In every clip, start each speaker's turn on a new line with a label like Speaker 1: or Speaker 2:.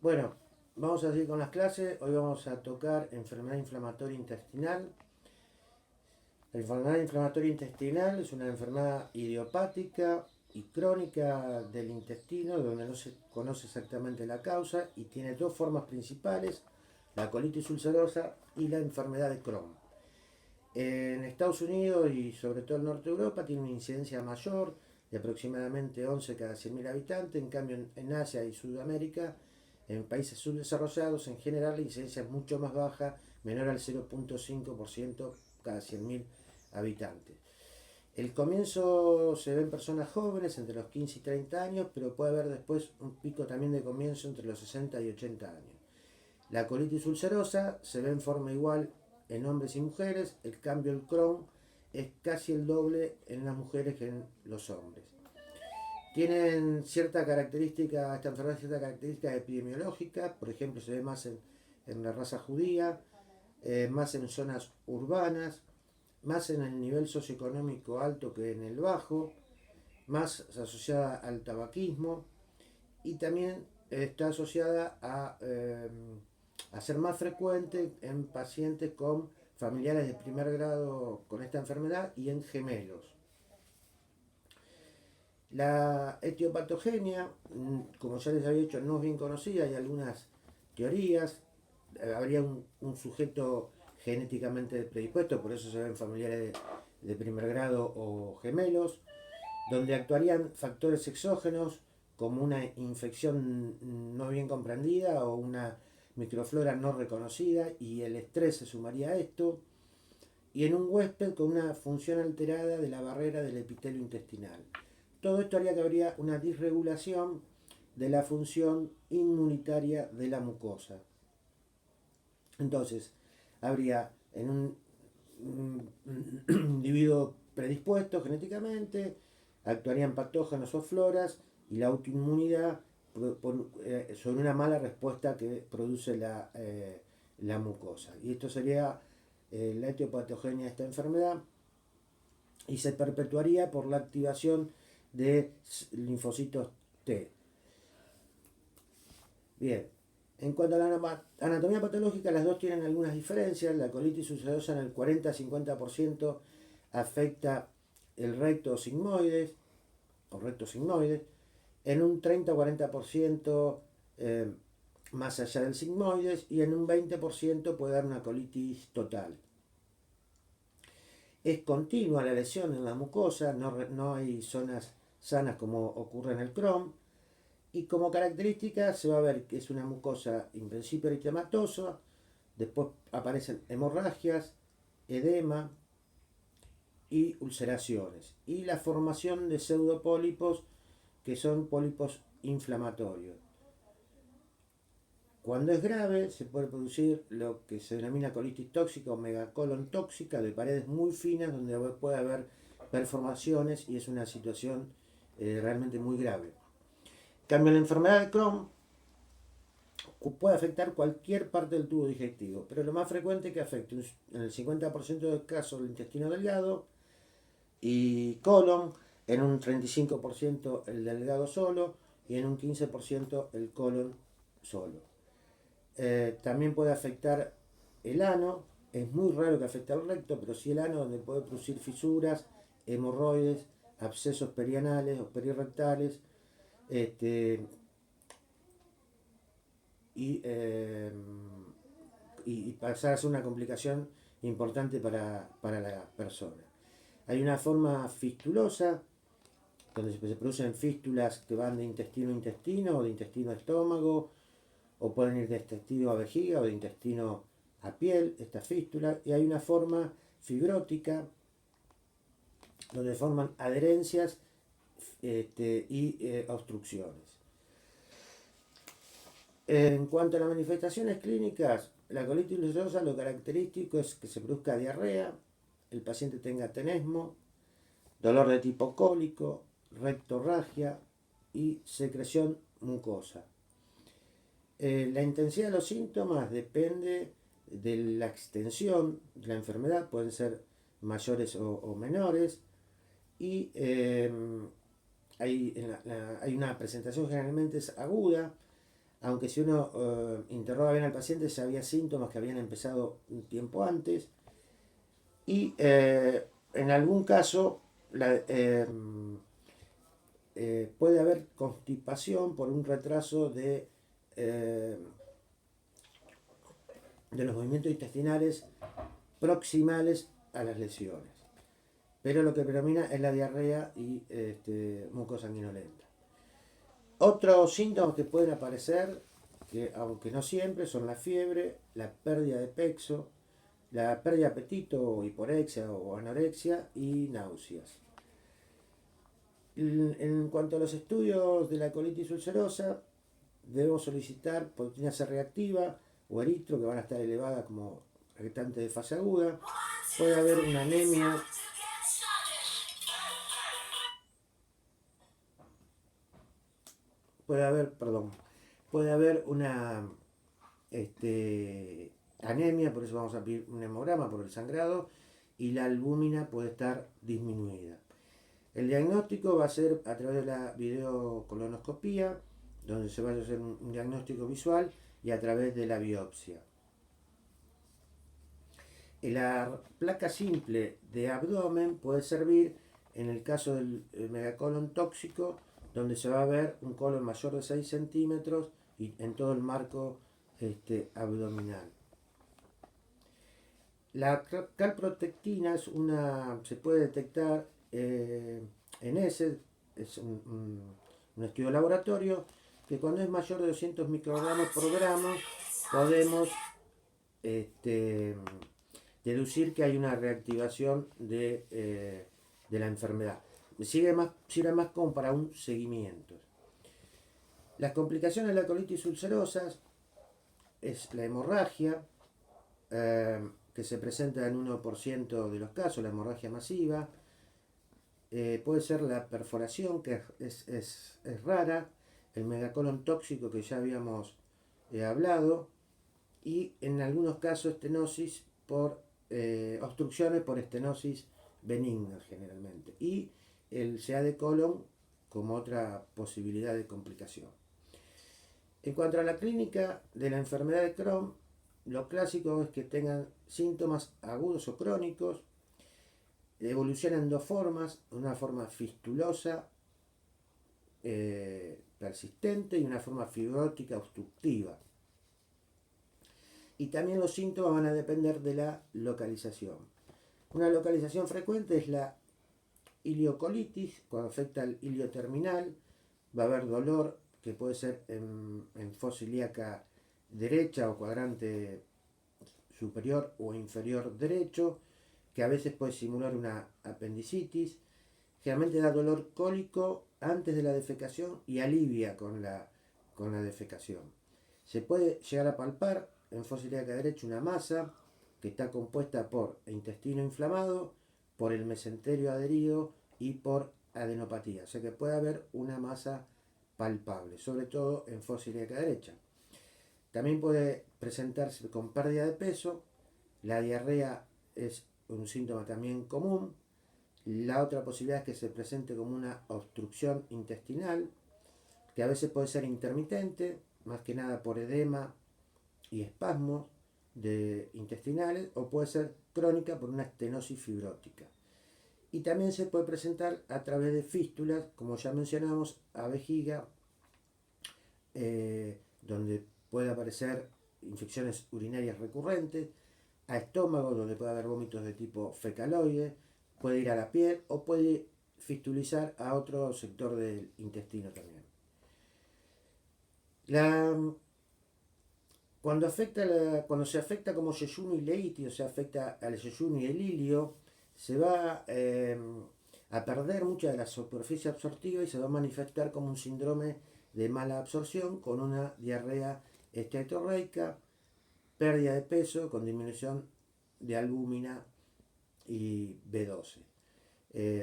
Speaker 1: Bueno, vamos a seguir con las clases. Hoy vamos a tocar enfermedad inflamatoria intestinal. La enfermedad inflamatoria intestinal es una enfermedad idiopática y crónica del intestino, donde no se conoce exactamente la causa y tiene dos formas principales, la colitis ulcerosa y la enfermedad de Crohn. En Estados Unidos y sobre todo el norte de Europa tiene una incidencia mayor de aproximadamente 11 cada 100.000 habitantes. En cambio, en Asia y Sudamérica, en países subdesarrollados, en general la incidencia es mucho más baja, menor al 0,5% cada 100.000 habitantes. El comienzo se ve en personas jóvenes entre los 15 y 30 años, pero puede haber después un pico también de comienzo entre los 60 y 80 años. La colitis ulcerosa se ve en forma igual en hombres y mujeres. El cambio del Crohn es casi el doble en las mujeres que en los hombres. Tienen cierta característica, esta enfermedad cierta característica epidemiológica, por ejemplo se ve más en la raza judía, más en zonas urbanas, más en el nivel socioeconómico alto que en el bajo, más asociada al tabaquismo y también está asociada a ser más frecuente en pacientes con familiares de primer grado con esta enfermedad y en gemelos. La etiopatogenia, como ya les había dicho, no es bien conocida, hay algunas teorías. Habría un sujeto genéticamente predispuesto, por eso se ven familiares de primer grado o gemelos, donde actuarían factores exógenos como una infección no bien comprendida o una microflora no reconocida, y el estrés se sumaría a esto, y en un huésped con una función alterada de la barrera del epitelio intestinal. Todo esto haría que habría una disregulación de la función inmunitaria de la mucosa. Entonces, habría en un individuo predispuesto genéticamente, actuarían patógenos o floras y la autoinmunidad sobre una mala respuesta que produce la mucosa. Y esto sería la etiopatogenia de esta enfermedad, y se perpetuaría por la activación de linfocitos T. Bien, en cuanto a la anatomía patológica, las dos tienen algunas diferencias. La colitis ulcerosa en el 40-50% afecta el recto sigmoides o recto sigmoides, en un 30-40% más allá del sigmoides, y en un 20% puede dar una colitis total. Es continua la lesión en la mucosa, no hay zonas sanas como ocurre en el Crohn, y como característica se va a ver que es una mucosa en principio eritematosa, después aparecen hemorragias, edema y ulceraciones, y la formación de pseudopólipos que son pólipos inflamatorios. Cuando es grave se puede producir lo que se denomina colitis tóxica o megacolon tóxica, de paredes muy finas donde puede haber perforaciones, y es una situación realmente muy grave. En cambio, la enfermedad de Crohn puede afectar cualquier parte del tubo digestivo, pero lo más frecuente es que afecte en el 50% de casos el intestino delgado y colon, en un 35% el delgado solo y en un 15% el colon solo. También puede afectar el ano, es muy raro que afecte al recto, pero sí el ano, donde puede producir fisuras, hemorroides, abscesos perianales o perirectales, y, eh, y pasar a ser una complicación importante para la persona. Hay una forma fistulosa, donde se producen fístulas que van de intestino a intestino o de intestino a estómago, o pueden ir de intestino a vejiga o de intestino a piel, esta fístula. Y hay una forma fibrótica, donde forman adherencias y obstrucciones. En cuanto a las manifestaciones clínicas, la colitis ulcerosa lo característico es que se produzca diarrea, el paciente tenga tenesmo, dolor de tipo cólico, rectorragia y secreción mucosa. La intensidad de los síntomas depende de la extensión de la enfermedad, pueden ser mayores o menores, y hay una presentación generalmente es aguda, aunque si uno interroga bien al paciente, ya había síntomas que habían empezado un tiempo antes. Y en algún caso puede haber constipación por un retraso eh, de los movimientos intestinales proximales a las lesiones. Pero lo que predomina es la diarrea y mucosanguinolenta. Otros síntomas que pueden aparecer, que aunque no siempre, son la fiebre, la pérdida de peso, la pérdida de apetito o hiporexia o anorexia y náuseas. En cuanto a los estudios de la colitis ulcerosa, debemos solicitar proteína C reactiva o eritro, que van a estar elevadas como reactante de fase aguda. Puede haber una anemia. Puede haber una anemia, por eso vamos a pedir un hemograma por el sangrado, y la albúmina puede estar disminuida. El diagnóstico va a ser a través de la videocolonoscopía, donde se va a hacer un diagnóstico visual, y a través de la biopsia. La placa simple de abdomen puede servir en el caso del megacolon tóxico, donde se va a ver un colon mayor de 6 centímetros y en todo el marco abdominal. La calprotectina se puede detectar en ese, es un estudio de laboratorio, que cuando es mayor de 200 microgramos por gramo podemos deducir que hay una reactivación de la enfermedad. Sirve más como para un seguimiento. Las complicaciones de la colitis ulcerosa es la hemorragia, que se presenta en 1% de los casos, la hemorragia masiva. Puede ser la perforación, que es rara, el megacolon tóxico que ya habíamos hablado, y en algunos casos estenosis por obstrucciones por estenosis benigna generalmente, y el CA de colon como otra posibilidad de complicación. En cuanto a la clínica de la enfermedad de Crohn, lo clásico es que tengan síntomas agudos o crónicos, evolucionan en dos formas: una forma fistulosa persistente y una forma fibrótica obstructiva. Y también los síntomas van a depender de la localización. Una localización frecuente es la iliocolitis, cuando afecta al ilio terminal. Va a haber dolor que puede ser en fosa ilíaca derecha o cuadrante superior o inferior derecho, que a veces puede simular una apendicitis. Generalmente da dolor cólico antes de la defecación y alivia con la defecación. Se puede llegar a palpar en fosa ilíaca derecha una masa que está compuesta por intestino inflamado, por el mesenterio adherido y por adenopatía. O sea que puede haber una masa palpable, sobre todo en fosa ilíaca derecha. También puede presentarse con pérdida de peso. La diarrea es un síntoma también común. La otra posibilidad es que se presente como una obstrucción intestinal, que a veces puede ser intermitente, más que nada por edema y espasmos intestinales, o puede ser crónica por una estenosis fibrótica. Y también se puede presentar a través de fístulas, como ya mencionamos, a vejiga, donde puede aparecer infecciones urinarias recurrentes, a estómago, donde puede haber vómitos de tipo fecaloide, puede ir a la piel o puede fistulizar a otro sector del intestino también. Cuando se afecta como yeyuno y leitis, o sea, afecta al yeyuno y el ilio, se va a perder mucha de la superficie absortiva y se va a manifestar como un síndrome de mala absorción con una diarrea esteatorreica, pérdida de peso con disminución de albúmina y B12.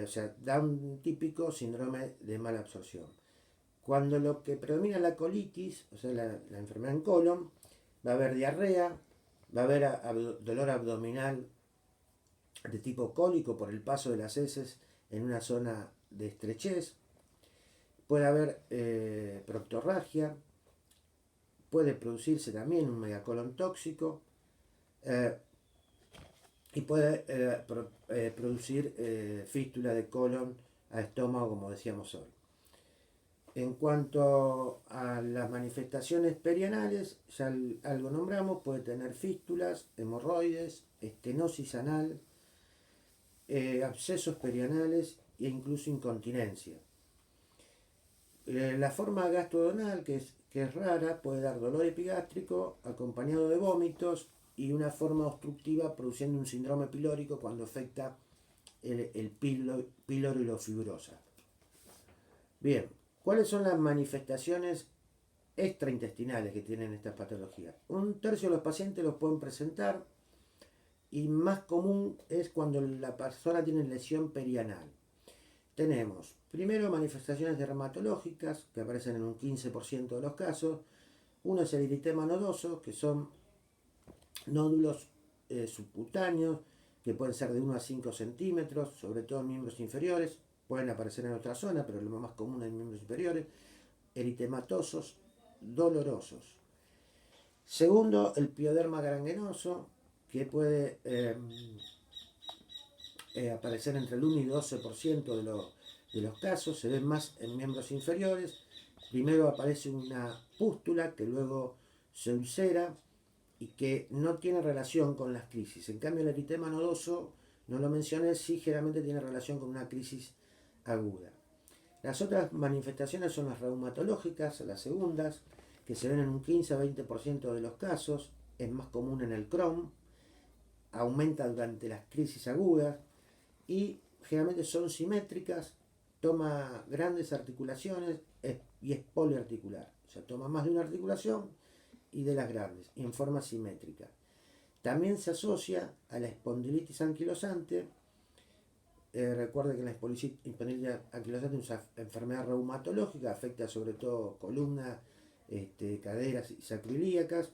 Speaker 1: O sea, da un típico síndrome de mala absorción. Cuando lo que predomina es la colitis, o sea, la enfermedad en colon, va a haber diarrea, va a haber dolor abdominal de tipo cólico por el paso de las heces en una zona de estrechez, puede haber proctorragia, puede producirse también un megacolon tóxico y puede producir fístula de colon a estómago, como decíamos hoy. En cuanto a las manifestaciones perianales, ya algo nombramos, puede tener fístulas, hemorroides, estenosis anal, abscesos perianales e incluso incontinencia. La forma gastrodenal, que es rara, puede dar dolor epigástrico acompañado de vómitos y una forma obstructiva produciendo un síndrome pilórico cuando afecta el píloro y la fibrosa. Bien, ¿cuáles son las manifestaciones extraintestinales que tienen estas patologías? Un tercio de los pacientes los pueden presentar y más común es cuando la persona tiene lesión perianal. Tenemos primero manifestaciones dermatológicas que aparecen en un 15% de los casos. Uno es el eritema nodoso, que son nódulos subcutáneos que pueden ser de 1 a 5 centímetros, sobre todo en miembros inferiores. Pueden aparecer en otra zona, pero lo más común en miembros inferiores. Eritematosos, dolorosos. Segundo, el pioderma gangrenoso, que puede aparecer entre el 1 y 12% de los casos. Se ven más en miembros inferiores. Primero aparece una pústula que luego se ulcera y que no tiene relación con las crisis. En cambio, el eritema nodoso, no lo mencioné, sí generalmente tiene relación con una crisis aguda. Las otras manifestaciones son las reumatológicas, las segundas, que se ven en un 15 a 20% de los casos. Es más común en el Crohn, aumenta durante las crisis agudas y generalmente son simétricas, toma grandes articulaciones y es poliarticular. O sea, toma más de una articulación y de las grandes, y en forma simétrica. También se asocia a la espondilitis anquilosante. Recuerde que la espondilitis anquilosante es una enfermedad reumatológica, afecta sobre todo columnas, caderas y sacroiliacas,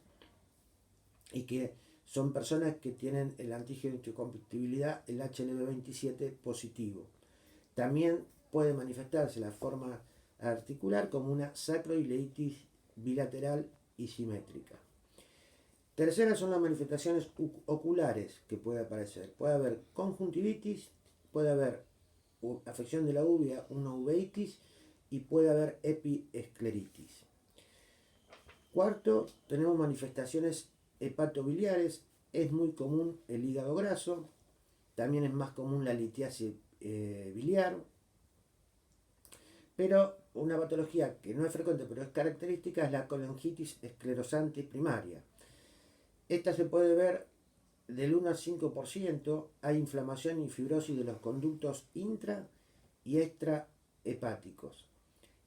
Speaker 1: y que son personas que tienen el antígeno de histocompatibilidad, el HLV27 positivo. También puede manifestarse la forma articular como una sacroileitis bilateral y simétrica. Terceras son las manifestaciones oculares que puede aparecer. Puede haber conjuntivitis, puede haber afección de la uvea, una uveitis y puede haber epiescleritis. Cuarto, tenemos manifestaciones hepatobiliares. Es muy común el hígado graso, también es más común la litiasis biliar, pero una patología que no es frecuente pero es característica es la colangitis esclerosante primaria. Esta se puede ver del 1 al 5%. Hay inflamación y fibrosis de los conductos intra y extrahepáticos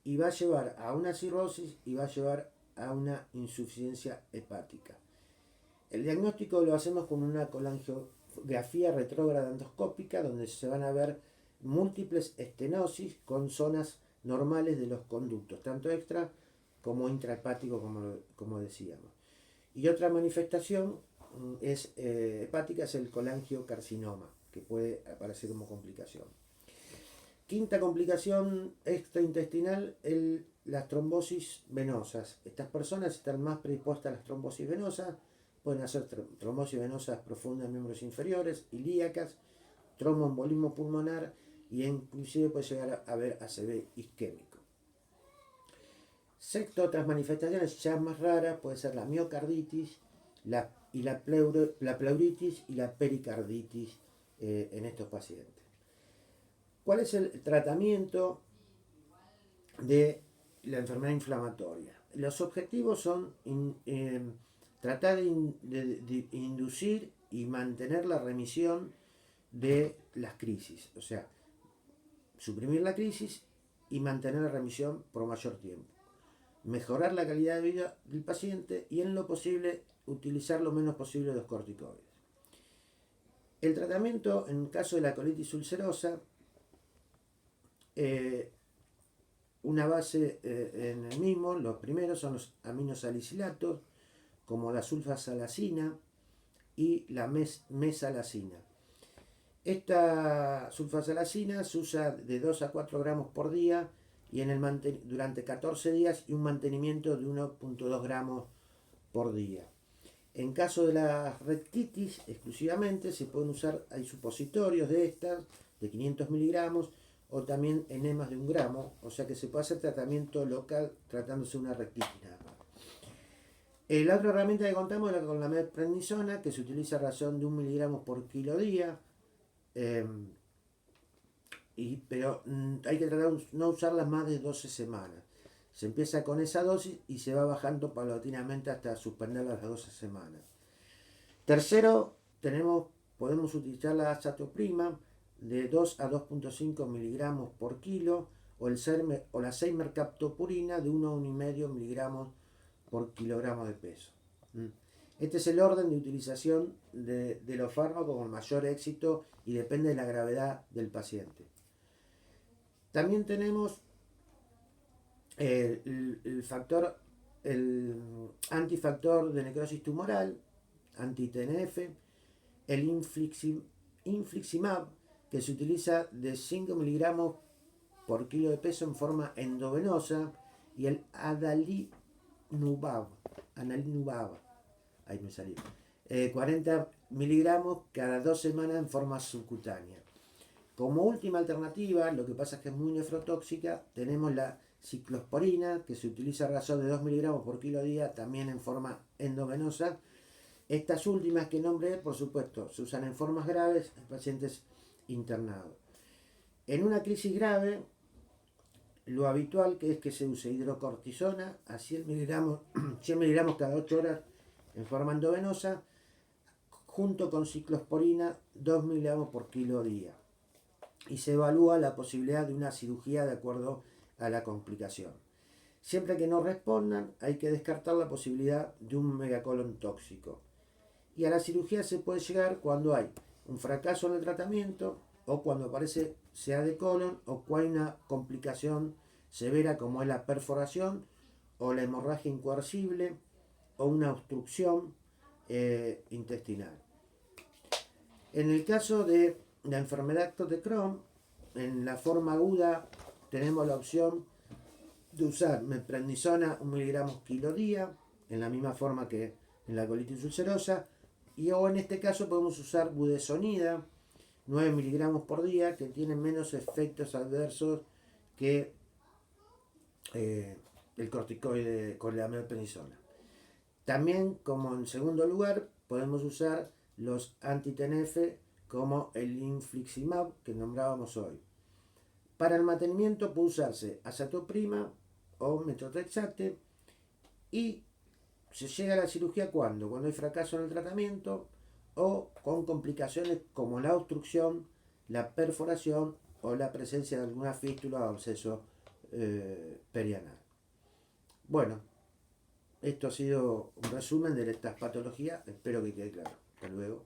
Speaker 1: y va a llevar a una cirrosis y va a llevar a una insuficiencia hepática. El diagnóstico lo hacemos con una colangiografía retrógrada endoscópica donde se van a ver múltiples estenosis con zonas normales de los conductos, tanto extra como intrahepático, como decíamos. Y otra manifestación es hepática, es el colangiocarcinoma, que puede aparecer como complicación. Quinta complicación extraintestinal, las trombosis venosas. Estas personas están más predispuestas a las trombosis venosas, pueden hacer trombosis venosas profundas en miembros inferiores, ilíacas, tromboembolismo pulmonar y inclusive puede llegar a haber ACV isquémico. Sexto, otras manifestaciones ya más raras, puede ser la miocarditis, la pleuritis y la pericarditis en estos pacientes. ¿Cuál es el tratamiento de la enfermedad inflamatoria? Los objetivos son tratar de inducir y mantener la remisión de las crisis, o sea, suprimir la crisis y mantener la remisión por mayor tiempo. Mejorar la calidad de vida del paciente y en lo posible utilizar lo menos posible los corticoides. El tratamiento en caso de la colitis ulcerosa, una base en el mismo, los primeros son los aminosalicilatos, como la sulfasalacina y la mesalacina. Esta sulfasalacina se usa de 2 a 4 gramos por día y durante 14 días y un mantenimiento de 1.2 gramos por día. En caso de la rectitis, exclusivamente se pueden usar, hay supositorios de estas, de 500 miligramos, o también enemas de 1 gramo, o sea que se puede hacer tratamiento local tratándose de una rectitis nada más. La otra herramienta que contamos es con la meprednisona, que se utiliza a razón de 1 miligramo por kilo día, pero hay que tratar de no usarlas más de 12 semanas. Se empieza con esa dosis y se va bajando paulatinamente hasta suspenderla las 12 semanas. Tercero, podemos utilizar la azatioprima de 2 a 2.5 miligramos por kilo o la seimercaptopurina de 1 a 1,5 miligramos por kilogramo de peso. Este es el orden de utilización de los fármacos con mayor éxito y depende de la gravedad del paciente. También tenemos el antifactor de necrosis tumoral, anti-TNF, el infliximab, que se utiliza de 5 miligramos por kilo de peso en forma endovenosa, y el adalimumab, ahí me salió, 40 miligramos cada 2 semanas en forma subcutánea. Como última alternativa, lo que pasa es que es muy nefrotóxica, tenemos la ciclosporina, que se utiliza a razón de 2 miligramos por kilo día, también en forma endovenosa. Estas últimas que nombré, por supuesto, se usan en formas graves en pacientes internados. En una crisis grave, lo habitual que es que se use hidrocortisona a 100 miligramos cada 8 horas en forma endovenosa, junto con ciclosporina 2 miligramos por kilo día. Y se evalúa la posibilidad de una cirugía de acuerdo a la complicación. Siempre que no respondan, hay que descartar la posibilidad de un megacolon tóxico. Y a la cirugía se puede llegar cuando hay un fracaso en el tratamiento, o cuando aparece sea de colon, o cuando hay una complicación severa como es la perforación o la hemorragia incoercible o una obstrucción intestinal. En el caso de la enfermedad de Crohn, en la forma aguda tenemos la opción de usar meprednisona 1 miligramo kilo día, en la misma forma que en la colitis ulcerosa, o en este caso podemos usar budesonida 9 miligramos por día, que tiene menos efectos adversos que el corticoide con la meprednisona. También, como en segundo lugar, podemos usar los anti-TNF como el infliximab que nombrábamos hoy. Para el mantenimiento puede usarse azatioprima o metotrexate, y se llega a la cirugía cuando hay fracaso en el tratamiento o con complicaciones como la obstrucción, la perforación o la presencia de alguna fístula o absceso perianal. Bueno, esto ha sido un resumen de estas patologías, espero que quede claro. Hasta luego.